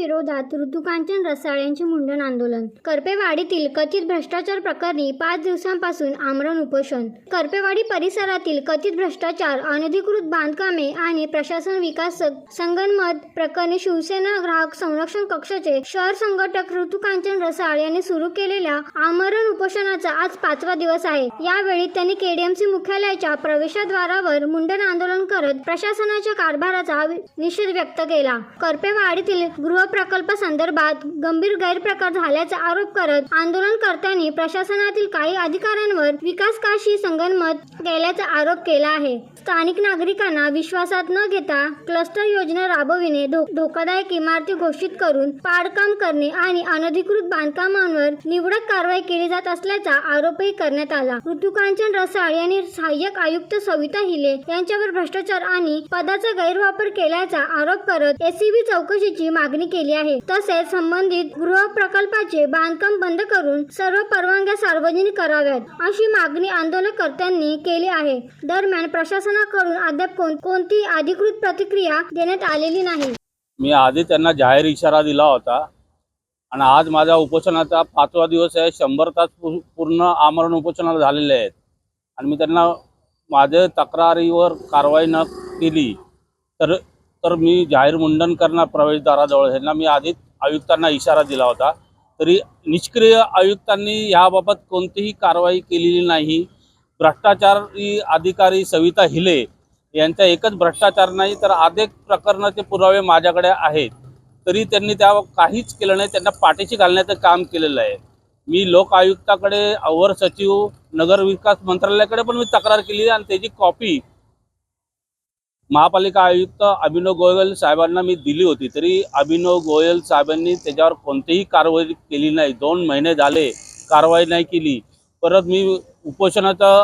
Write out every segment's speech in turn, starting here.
विरोधात ऋतुकांचन रसाळ यांचे मुंडन आंदोलन. करपेवाडीतील कथित भ्रष्टाचार प्रकरणी 5 दिवसांपासून आमरण उपोषण. करपेवाडी परिसरातील कथित भ्रष्टाचार, अनधिकृत बांधकामे आणि प्रशासन विकास संगनमत प्रकरणी शिवसेना ग्राहक संरक्षण कक्षाचे शहर संघटक ऋतुकांचन रसाळ यांनी सुरू केलेल्या आमरण उपोषणाचा आज 5वा दिवस आहे. यावेळी त्यांनी केडीएमसी मुख्यालयाच्या प्रवेशद्वारावर मुंडन आंदोलन करत प्रशासनाच्या कारभाराचा निषेध व्यक्त केला. करपेवाडीतील गृहप्रकल्प संदर्भात गंभीर गैरप्रकार झाल्याचा आरोप करत आंदोलनकर्त्यांनी प्रशासनातील काही अधिकाऱ्यांवर विकासकाशी संगनमत केल्याचा आरोप केला आहे. स्थानिक नागरिकांना विश्वासात न घेता क्लस्टर योजना राबविणे, धोकादायक इमारती घोषित करून पाडकाम करणे आणि अनधिकृत बांधकामांवर निवडक कारवाई केली जात असल्याचा आरोपही करण्यात आला. ऋतुकांचन रसाळ यांनी सहाय्यक आयुक्त सविता हिले यांच्यावर भ्रष्टाचार आणि पदाचा गैरवापर केल्याचा आरोप करत एसीबी चौकशीची मागणी केली आहे. तसेच संबंधित गृहप्रकल्पाचे बांधकाम बंद करून सर्व परवानग्या सार्वजनिक कराव्यात, अशी मागणी आंदोलनकर्त्यांनी केली आहे. दरम्यान प्रशासनाकडून अद्याप कोणती अधिकृत प्रतिक्रिया देण्यात आलेली नाही. मी आधी त्यांना जाहीर इशारा दिला होता आणि आज माझ्या उपोषणाचा 5वा दिवस आहे. 100 तास पूर्ण आमरण उपोषणाला झालेले आहेत आणि मी त्यांना माझ्या तक्रारीवर कारवाई न केली तर मी जाहीर मुंडन करणार प्रवेशद्वाराजवळ. ह्यांना मी आधीच आयुक्तांना इशारा दिला होता, तरी निष्क्रिय आयुक्तांनी याबाबत कोणतीही कारवाई केलेली नाही. भ्रष्टाचारी अधिकारी सविता हिले यांचा एकच भ्रष्टाचार नाही तर अनेक प्रकरणाचे पुरावे माझ्याकडे आहेत, तरी त्यांनी त्या काहीच केलं नाही. त्यांना पाठीशी घालण्याचं काम केलेलं आहे. मी लोक आयुक्ताकडे, अवर सचिव, नगर विकास मंत्रालयाकडे पण मी तक्रार केली आणि त्याची कॉपी महापालिका आयुक्त अभिनव गोयल साहेबांना मी दिली होती, तरी अभिनव गोयल साहेबांनी त्याच्यावर कोणतीही कारवाई केली नाही. 2 महिने झाले कारवाई नाही केली. परत मी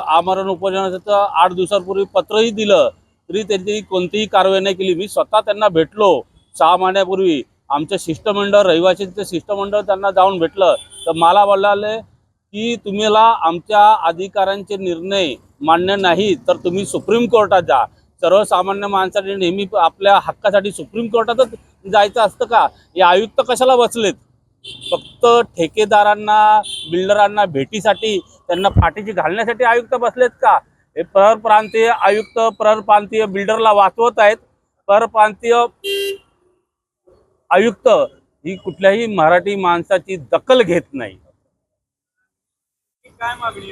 आमरण उपोषणाचं 8 दिवसांपूर्वी पत्रही दिलं, तरी त्यांची कोणतीही कारवाई नाही केली. मी स्वतः त्यांना भेटलो 6 महिन्यापूर्वी. आमचं शिष्टमंडळ, रहिवासींचं शिष्टमंडळ त्यांना जाऊन भेटलं तर मला बोलले की तुम्हाला आमच्या अधिकाऱ्यांचे निर्णय मान्य नाही तर तुम्ही सुप्रीम कोर्टात जा. सर्वसामान्य माणसाने नेहमी आपल्या हक्कासाठी सुप्रीम कोर्टातच जायचं असतं का? हे आयुक्त कशाला बसलेत? फक्त ठेकेदारांना, बिल्डरांना भेटीसाठी, त्यांना पाठीशी घालण्यासाठी आयुक्त बसलेत का? हे परप्रांतीय आयुक्त परप्रांतीय बिल्डरला वाचवत आहेत. परप्रांतीय आयुक्त ही कुठल्याही मराठी माणसाची दखल घेत नाही. काय मागणी?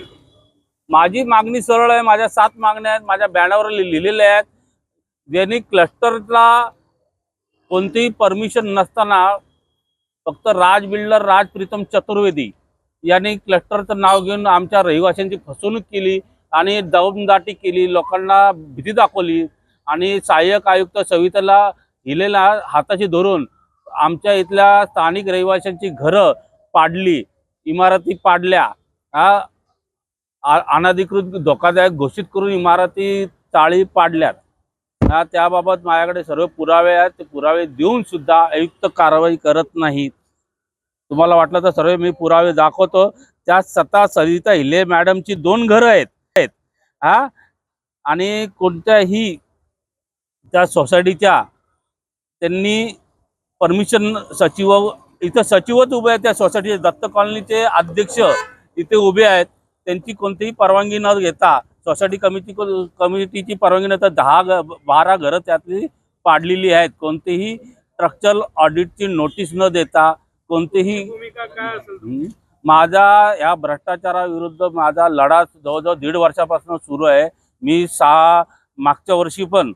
माझी मागणी सरळ आहे. माझ्या 7 मागण्या आहेत, माझ्या बॅनरवर लिहिलेल्या आहेत. ज्यांनी क्लस्टरला कोणतीही परमिशन नसताना फक्त राज बिल्डर राज प्रीतम चतुर्वेदी यांनी क्लस्टरचं नाव घेऊन आमच्या रहिवाशांची फसवणूक केली आणि दमदाटी केली, लोकांना भीती दाखवली आणि सहाय्यक आयुक्त सविताला हिलेला हाताशी धरून आमच्या इथल्या स्थानिक रहिवाशांची घरं पाडली, इमारती पाडल्या, अनधिकृत धोकादायक घोषित करून इमारती चाळी पाडल्यात. त्याबाबत माझ्याकडे सर्व पुरावे आहेत. ते पुरावे देऊन सुद्धा आयुक्त कारवाई करत नाहीत. तुम्हाला वाटलं तर सर्व मी पुरावे दाखवतो. त्या स्वतः सविता हिले मॅडमची 2 घरं आहेत आणि कोणत्याही त्या सोसायटीच्या त्यांनी परमिशन सचिव, इथं सचिवच उभे आहेत. त्या सोसायटीचे दत्त कॉलनीचे अध्यक्ष इथे उभे आहेत. त्यांची कोणतीही परवानगी न घेता, सोसायटी कमिटीची परवानगी न घेता 12 घरं त्यातली पाडलेली आहेत. कोणतीही स्ट्रक्चरल ऑडिटची नोटीस न देता, कोणतेही माझा या भ्रष्टाचाराविरुद्ध माझा लढा जवळजवळ 1.5 वर्षापासून सुरू आहे. मी मागच्या वर्षी पण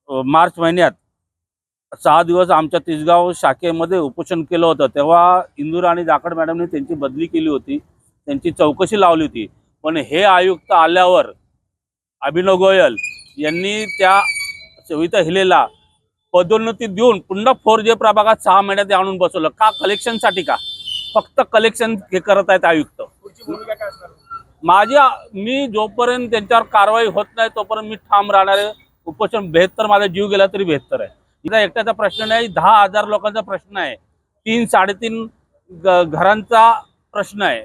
मार्च महिन्यात 6 दिवस आमच्या तिसगाव शाखेमध्ये उपोषण केलं होतं. तेव्हा इंदुराणी जाखड मॅडमने त्यांची बदली केली होती, त्यांची चौकशी लावली होती. पण हे आयुक्त आल्यावर अभिनव गोयल यांनी त्या सविता हिलेला पदोन्नती देऊन पुन्हा 4J प्रभागात 6 महिन्यात आणून बसवलं. का? कलेक्शनसाठी का? फक्त कलेक्शन हे करत आहेत आयुक्त. मी जोपर्यंत त्यांच्यावर कारवाई होत नाही तोपर्यंत मी ठाम राहणार आहे. उपोषण 72 माझा जीव गेला तरी 72 आहे. इथला एकट्याचा प्रश्न नाही, 10,000 लोकांचा प्रश्न आहे, 3-3.5 घरांचा प्रश्न आहे.